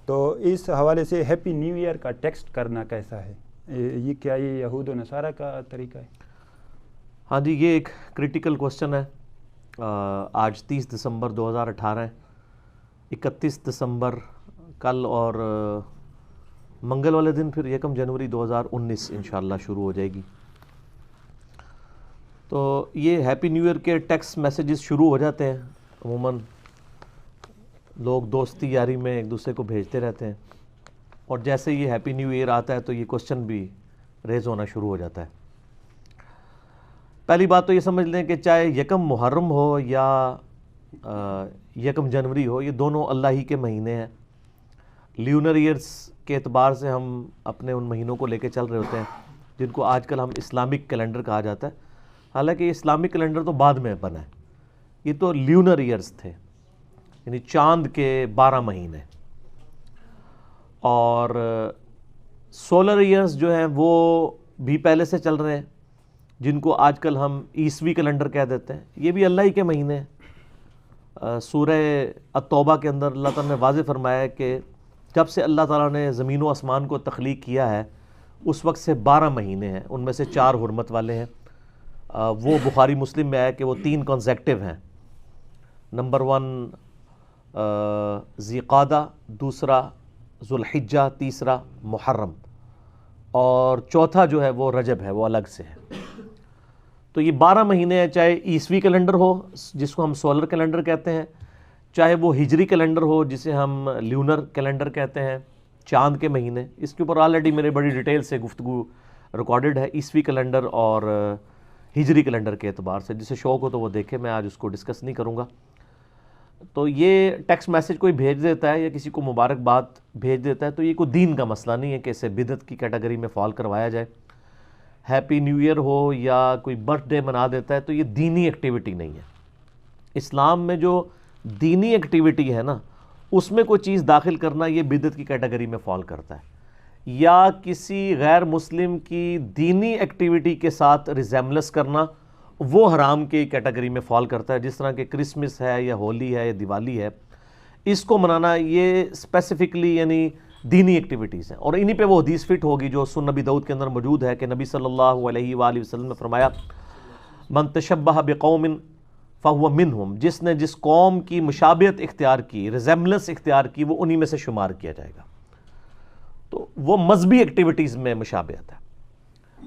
تو اس حوالے سے ہیپی نیو ایئر کا ٹیکسٹ کرنا کیسا ہے؟ یہ کیا یہ یہود و نصارہ کا طریقہ ہے؟ ہاں جی، یہ ایک کریٹیکل کوسچن ہے۔ آج 30 دسمبر 2018 ہے، 31 دسمبر کل اور منگل والے دن پھر 1 جنوری 2019 انشاءاللہ شروع ہو جائے گی۔ تو یہ ہیپی نیو ایئر کے ٹیکسٹ میسیجز شروع ہو جاتے ہیں، عموماً لوگ دوستی یاری میں ایک دوسرے کو بھیجتے رہتے ہیں، اور جیسے یہ ہیپی نیو ایئر آتا ہے تو یہ کوسچن بھی ریز ہونا شروع ہو جاتا ہے۔ پہلی بات تو یہ سمجھ لیں کہ چاہے 1 محرم ہو یا 1 جنوری ہو، یہ دونوں اللہ ہی کے مہینے ہیں۔ لیونر ایئرس کے اعتبار سے ہم اپنے ان مہینوں کو لے کے چل رہے ہوتے ہیں جن کو آج کل ہم اسلامک کیلنڈر کہا جاتا ہے، حالانکہ یہ اسلامک کیلنڈر تو بعد میں بنا ہے، یہ تو لیونر ایئرس تھے، یعنی چاند کے 12 مہینے۔ اور سولر ایئرس جو ہیں وہ بھی پہلے سے چل رہے ہیں، جن کو آج کل ہم عیسوی کیلنڈر کہہ دیتے ہیں، یہ بھی اللہ ہی کے مہینے ہیں۔ سورہ التوبہ کے اندر اللہ تعالیٰ نے واضح فرمایا ہے کہ جب سے اللہ تعالیٰ نے زمین و آسمان کو تخلیق کیا ہے اس وقت سے 12 مہینے ہیں، ان میں سے 4 حرمت والے ہیں۔ وہ بخاری مسلم میں ہے کہ وہ 3 کنزیکٹیو ہیں، نمبر 1 ذی قعدہ، دوسرا ذوالحجہ، تیسرا محرم، اور چوتھا جو ہے وہ رجب ہے، وہ الگ سے ہے۔ تو یہ 12 مہینے ہیں، چاہے عیسوی کیلنڈر ہو جس کو ہم سولر کیلنڈر کہتے ہیں، چاہے وہ ہجری کیلنڈر ہو جسے ہم لیونر کیلنڈر کہتے ہیں، چاند کے مہینے۔ اس کے اوپر آلریڈی میرے بڑی ڈیٹیل سے گفتگو ریکارڈڈ ہے عیسوی کیلنڈر اور ہجری کیلنڈر کے اعتبار سے، جسے شوق ہو تو وہ دیکھے، میں آج اس کو ڈسکس نہیں کروں گا۔ تو یہ ٹیکسٹ میسیج کوئی بھیج دیتا ہے یا کسی کو مبارکباد بھیج دیتا ہے تو یہ کوئی دین کا مسئلہ نہیں ہے کہ اسے بدعت کی کیٹیگری میں فال کروایا جائے۔ ہیپی نیو ایئر ہو یا کوئی برتھ ڈے منا دیتا ہے تو یہ دینی ایکٹیویٹی نہیں ہے۔ اسلام میں جو دینی ایکٹیویٹی ہے نا، اس میں کوئی چیز داخل کرنا یہ بدعت کی کیٹیگری میں فال کرتا ہے، یا کسی غیر مسلم کی دینی ایکٹیویٹی کے ساتھ ریزیمبلنس کرنا وہ حرام کی کیٹیگری میں فال کرتا ہے، جس طرح کہ کرسمس ہے یا ہولی ہے یا دیوالی ہے، اس کو منانا یہ اسپیسیفکلی یعنی دینی ایکٹیویٹیز ہیں۔ اور انہی پہ وہ حدیث فٹ ہوگی جو سنن نبی داؤد کے اندر موجود ہے کہ نبی صلی اللہ علیہ وآلہ وسلم نے فرمایا من تشبہ بقوم فہو منہم، جس نے جس قوم کی مشابہت اختیار کی، ریزیمبلنس اختیار کی، وہ انہی میں سے شمار کیا جائے گا۔ تو وہ مذہبی ایکٹیویٹیز میں مشابہت ہے۔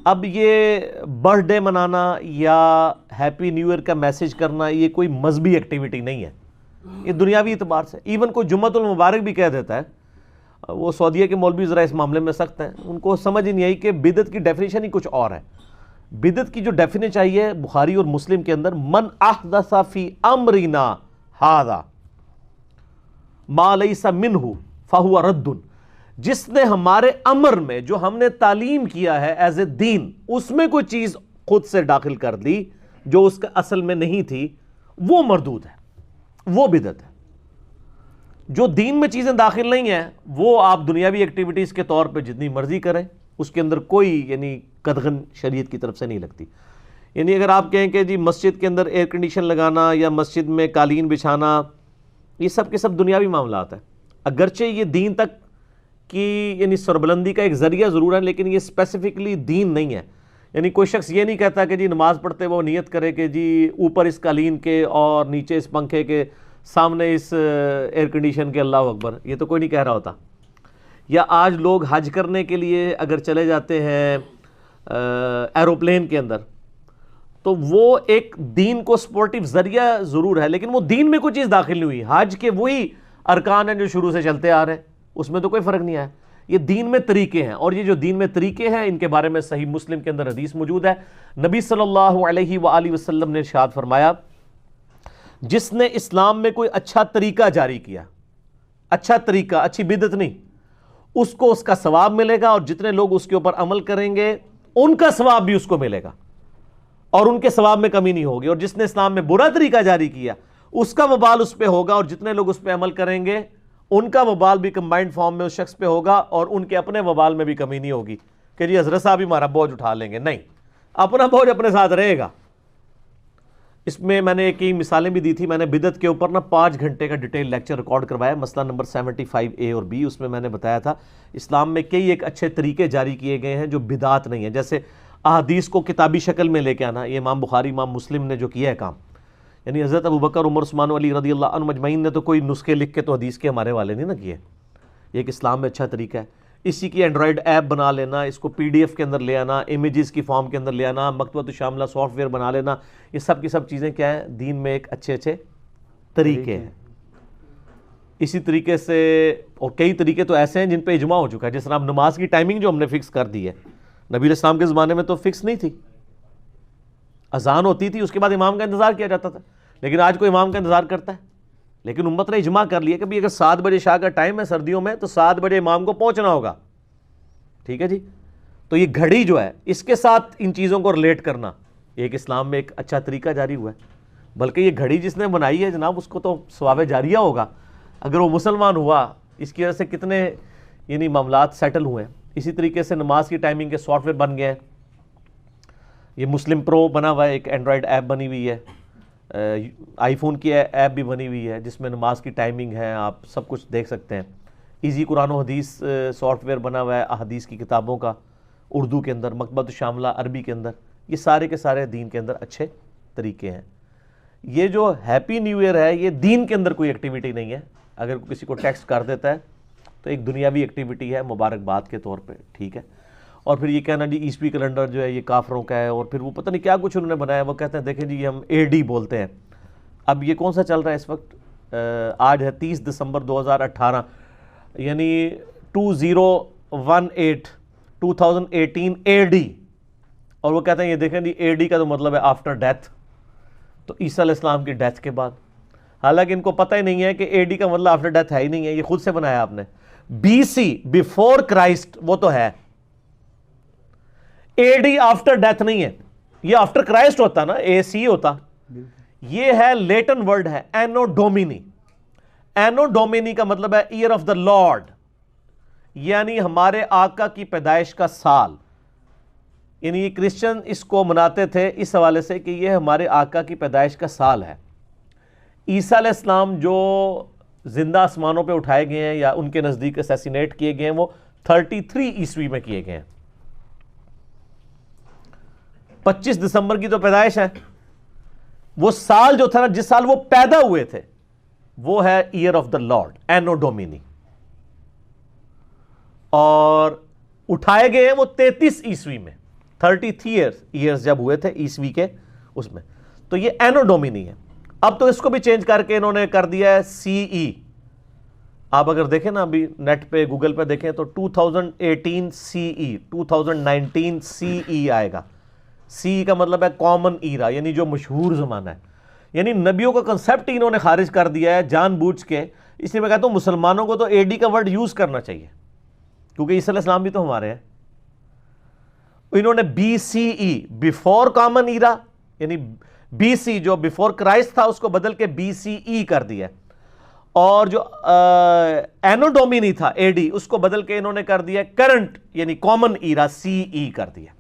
اب یہ برتھ ڈے منانا یا ہیپی نیو ایئر کا میسج کرنا یہ کوئی مذہبی ایکٹیویٹی نہیں ہے، یہ دنیاوی اعتبار سے۔ ایون کوئی جمعۃ المبارک بھی کہہ دیتا ہے، وہ سعودیہ کے مولوی ذرا اس معاملے میں سخت ہیں، ان کو سمجھ ہی نہیں آئی کہ بدعت کی ڈیفینیشن ہی کچھ اور ہے۔ بدعت کی جو ڈیفینیشن چاہیے بخاری اور مسلم کے اندر، من احدث فی امرنا ھذا ما لیس منہ فہو رد، جس نے ہمارے امر میں جو ہم نے تعلیم کیا ہے ایز اے دین، اس میں کوئی چیز خود سے داخل کر دی جو اس کا اصل میں نہیں تھی، وہ مردود ہے، وہ بدعت ہے۔ جو دین میں چیزیں داخل نہیں ہیں وہ آپ دنیاوی ایکٹیویٹیز کے طور پہ جتنی مرضی کریں، اس کے اندر کوئی یعنی قدغن شریعت کی طرف سے نہیں لگتی۔ یعنی اگر آپ کہیں کہ جی مسجد کے اندر ایئر کنڈیشن لگانا یا مسجد میں قالین بچھانا، یہ سب کے سب دنیاوی معاملات ہیں، اگرچہ یہ دین تک کی یعنی سربلندی کا ایک ذریعہ ضرور ہے، لیکن یہ اسپیسیفکلی دین نہیں ہے۔ یعنی کوئی شخص یہ نہیں کہتا کہ جی نماز پڑھتے وہ نیت کرے کہ جی اوپر اس قالین کے اور نیچے اس پنکھے کے، سامنے اس ایئر کنڈیشن کے، اللہ اکبر، یہ تو کوئی نہیں کہہ رہا ہوتا۔ یا آج لوگ حج کرنے کے لیے اگر چلے جاتے ہیں ایروپلین کے اندر، تو وہ ایک دین کو سپورٹیو ذریعہ ضرور ہے، لیکن وہ دین میں کوئی چیز داخل نہیں ہوئی۔ حج کے وہی ارکان ہیں جو شروع سے چلتے آ رہے ہیں، اس میں تو کوئی فرق نہیں آیا۔ یہ دین میں طریقے ہیں، اور یہ جو دین میں طریقے ہیں ان کے بارے میں صحیح مسلم کے اندر حدیث موجود ہے۔ نبی صلی اللہ علیہ وآلہ وسلم نے ارشاد فرمایا جس نے اسلام میں کوئی اچھا طریقہ جاری کیا، اچھا طریقہ، اچھی بدعت نہیں، اس کو اس کا ثواب ملے گا، اور جتنے لوگ اس کے اوپر عمل کریں گے ان کا ثواب بھی اس کو ملے گا، اور ان کے ثواب میں کمی نہیں ہوگی۔ اور جس نے اسلام میں برا طریقہ جاری کیا اس کا وبال اس پہ ہوگا، اور جتنے لوگ اس پہ عمل کریں گے ان کا وبال بھی کمبائنڈ فارم میں اس شخص پہ ہوگا، اور ان کے اپنے وبال میں بھی کمی نہیں ہوگی کہ جی حضرت صاحب ہی ہمارا بوجھ اٹھا لیں گے، نہیں، اپنا بوجھ اپنے ساتھ رہے گا۔ اس میں نے کئی مثالیں بھی دی تھی. میں نے بدعت کے اوپر 5 گھنٹے کا ڈیٹیل لیکچر ریکارڈ کروایا, مسئلہ نمبر 75A اور B. اس میں نے بتایا تھا اسلام میں کئی ایک اچھے طریقے جاری کیے گئے ہیں جو بدعت نہیں ہیں. جیسے احادیث کو کتابی شکل میں لے کے آنا, یہ امام بخاری امام مسلم نے جو کیا ہے کام, یعنی حضرت ابوبکر عمر عثمان علی رضی اللہ عنہ مجمعین نے تو کوئی نسخے لکھ کے تو حدیث کے ہمارے والے نہیں نا کیے. یہ ایک اسلام میں اچھا طریقہ ہے. اسی کی اینڈرائڈ ایپ بنا لینا, اس کو PDF کے اندر لے آنا, امیجز کی فارم کے اندر لے آنا, مکتبۃ شاملہ سافٹ ویئر بنا لینا, یہ سب کی سب چیزیں کیا ہیں دین میں ایک اچھے طریقے ہیں. اسی طریقے سے اور کئی طریقے تو ایسے ہیں جن پہ اجماع ہو چکا ہے. جس طرح نماز کی ٹائمنگ جو ہم نے فکس کر دی ہے, نبی علیہ السلام کے زمانے میں تو فکس نہیں تھی, اذان ہوتی تھی اس کے بعد امام کا انتظار کیا جاتا تھا. لیکن آج کوئی امام کا انتظار کرتا ہے؟ لیکن امت نے اجماع کر لیا کہ بھی اگر 7 بجے شاہ کا ٹائم ہے سردیوں میں تو 7 بجے امام کو پہنچنا ہوگا. ٹھیک ہے جی. تو یہ گھڑی جو ہے اس کے ساتھ ان چیزوں کو ریلیٹ کرنا ایک اسلام میں ایک اچھا طریقہ جاری ہوا ہے. بلکہ یہ گھڑی جس نے بنائی ہے جناب اس کو تو ثواب جاریہ ہوگا اگر وہ مسلمان ہوا. اس کی وجہ سے کتنے یعنی معاملات سیٹل ہوئے ہیں. اسی طریقے سے نماز کی ٹائمنگ کے سافٹ ویئر بن گئے ہیں. یہ مسلم پرو بنا ہوا ہے, ایک اینڈرائڈ ایپ بنی ہوئی ہے, آئی فون کی ایپ بھی بنی ہوئی ہے جس میں نماز کی ٹائمنگ ہے, آپ سب کچھ دیکھ سکتے ہیں. ایزی قرآن و حدیث سافٹ ویئر بنا ہوا ہے احادیث کی کتابوں کا, اردو کے اندر, مکتبۃ شاملہ عربی کے اندر. یہ سارے کے سارے دین کے اندر اچھے طریقے ہیں. یہ جو ہیپی نیو ایئر ہے یہ دین کے اندر کوئی ایکٹیویٹی نہیں ہے. اگر کسی کو ٹیکسٹ کر دیتا ہے تو ایک دنیاوی ایکٹیویٹی ہے مبارکباد کے طور پہ, ٹھیک ہے. اور پھر یہ کہنا جی عیسوی کیلنڈر جو ہے یہ کافروں کا ہے, اور پھر وہ پتہ نہیں کیا کچھ انہوں نے بنایا. وہ کہتے ہیں دیکھیں جی ہم AD بولتے ہیں. اب یہ کون سا چل رہا ہے اس وقت؟ آج ہے 30 دسمبر 2018, یعنی 2018 AD. اور وہ کہتے ہیں یہ دیکھیں جی AD کا تو مطلب ہے آفٹر ڈیتھ, تو عیسیٰ علیہ السلام کی ڈیتھ کے بعد. حالانکہ ان کو پتہ ہی نہیں ہے کہ AD کا مطلب آفٹر ڈیتھ ہے ہی نہیں ہے, یہ خود سے بنایا آپ نے. BC بیفور کرائسٹ وہ تو ہے, AD آفٹر ڈیتھ نہیں ہے, یہ آفٹر کرائسٹ ہوتا نا, AC ہوتا. یہ ہے لیٹن ورڈ ہے اینو ڈومینی. اینو ڈومینی کا مطلب ہے ایئر آف دا لارڈ, یعنی ہمارے آقا کی پیدائش کا سال. یعنی یہ کرسچن اس کو مناتے تھے اس حوالے سے کہ یہ ہمارے آقا کی پیدائش کا سال ہے. عیسیٰ علیہ السلام جو زندہ آسمانوں پہ اٹھائے گئے ہیں یا ان کے نزدیک اسیسینیٹ کیے گئے ہیں وہ 33 عیسوی میں کیے گئے ہیں. 25 دسمبر کی تو پیدائش ہے. وہ سال جو تھا نا جس سال وہ پیدا ہوئے تھے وہ ہے ایئر آف دا لارڈ, اینو ڈومینی. اور اٹھائے گئے ہیں وہ 33 عیسوی میں, 33 ایئرز جب ہوئے تھے عیسوی کے اس میں, تو یہ اینو ڈومینی ہے. اب تو اس کو بھی چینج کر کے انہوں نے کر دیا ہے CE. آپ اگر دیکھیں نا ابھی نیٹ پہ گوگل پہ دیکھیں تو 2018 CE, 2019 CE آئے گا. CE کا مطلب ہے کامن ایرا, یعنی جو مشہور زمانہ ہے. یعنی نبیوں کا کنسیپٹ ہی انہوں نے خارج کر دیا ہے جان بوجھ کے. اس لیے میں کہتا ہوں مسلمانوں کو تو AD کا ورڈ یوز کرنا چاہیے کیونکہ عیسیٰ علیہ السلام بھی تو ہمارے ہیں. انہوں نے BCE بیفور کامن ایرا, یعنی BC جو بیفور کرائسٹ تھا اس کو بدل کے BCE کر دیا, اور جو اینو ڈومینی تھا AD اس کو بدل کے انہوں نے کر دیا کرنٹ یعنی کامن ایرا CE کر دیا.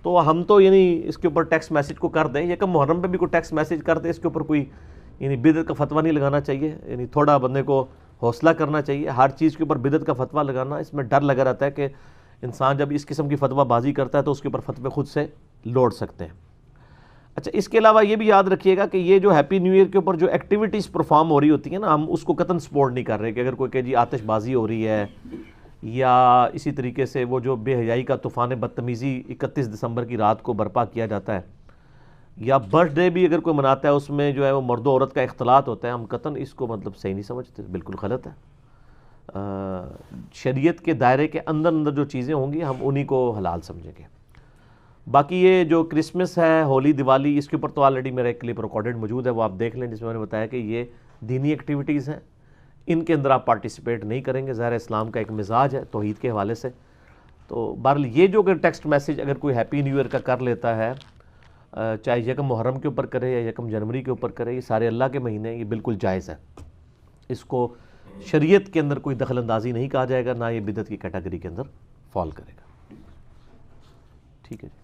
تو ہم تو یعنی اس کے اوپر ٹیکسٹ میسج کو کر دیں, یکم محرم پہ بھی کوئی ٹیکسٹ میسج کر دیں, اس کے اوپر کوئی یعنی بدعت کا فتویٰ نہیں لگانا چاہیے. یعنی تھوڑا بندے کو حوصلہ کرنا چاہیے. ہر چیز کے اوپر بدعت کا فتویٰ لگانا, اس میں ڈر لگا رہتا ہے کہ انسان جب اس قسم کی فتویٰ بازی کرتا ہے تو اس کے اوپر فتوے خود سے لوٹ سکتے ہیں. اچھا, اس کے علاوہ یہ بھی یاد رکھیے گا کہ یہ جو ہیپی نیو ایئر کے اوپر جو ایکٹیویٹیز پرفارم ہو رہی ہوتی ہیں نا, ہم اس کو قطعاً سپورٹ نہیں کر رہے کہ اگر کوئی کہ جی آتش بازی ہو رہی ہے یا اسی طریقے سے وہ جو بے حیائی کا طوفان بدتمیزی 31 دسمبر کی رات کو برپا کیا جاتا ہے, یا برتھ ڈے بھی اگر کوئی مناتا ہے اس میں جو ہے وہ مرد و عورت کا اختلاط ہوتا ہے, ہم قطعاً اس کو مطلب صحیح نہیں سمجھتے, بالکل غلط ہے. شریعت کے دائرے کے اندر اندر جو چیزیں ہوں گی ہم انہی کو حلال سمجھیں گے. باقی یہ جو کرسمس ہے, ہولی, دیوالی, اس کے اوپر تو آلریڈی میرا ایک کلپ ریکارڈڈ موجود ہے, وہ آپ دیکھ لیں, جس میں میں نے بتایا کہ یہ دینی ایکٹیویٹیز ہیں, ان کے اندر آپ پارٹیسپیٹ نہیں کریں گے. ظاہر اسلام کا ایک مزاج ہے توحید کے حوالے سے. تو بہرحال یہ جو اگر ٹیکسٹ میسج اگر کوئی ہیپی نیو ایئر کا کر لیتا ہے, چاہے یکم محرم کے اوپر کرے یا یکم جنوری کے اوپر کرے, یہ سارے اللہ کے مہینے ہیں, یہ بالکل جائز ہے. اس کو شریعت کے اندر کوئی دخل اندازی نہیں کہا جائے گا, نہ یہ بدعت کی کیٹیگری کے اندر فال کرے گا. ٹھیک ہے جی.